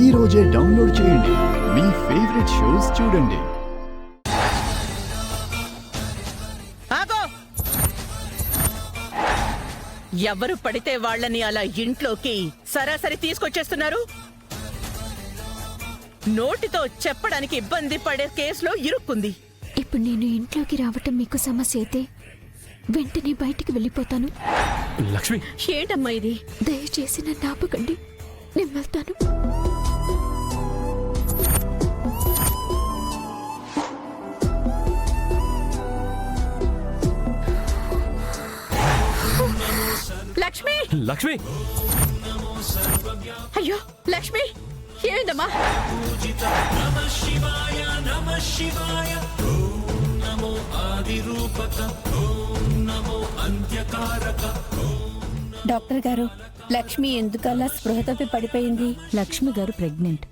ఈ రోజే డౌన్లోడ్ చేయండి. మీ ఫేవరెట్ షోస్ చూడండి. ఎవరు పడితే వాళ్ళని అలా ఇంట్లోకి సరాసరి తీసుకొచ్చేస్తున్నారు. నోటితో చెప్పడానికి ఇబ్బంది పడే కేసులో ఇరుక్కుంది. ఇప్పుడు నేను ఇంట్లోకి రావటం మీకు సమస్య అయితే వెంటనే బయటికి వెళ్ళిపోతాను. లక్ష్మి, ఏంటమ్మా ఇది? దయచేసి నన్ను ఆపకండి, నేను వెళ్తాను. లక్ష్మి! లక్ష్మి! అయ్యో లక్ష్మి, ఏందమ్మా? డాక్టర్ గారు, లక్ష్మి ఎందుకలా స్పృహ తప్పి పడిపోయింది? లక్ష్మి గారు ప్రెగ్నెంట్.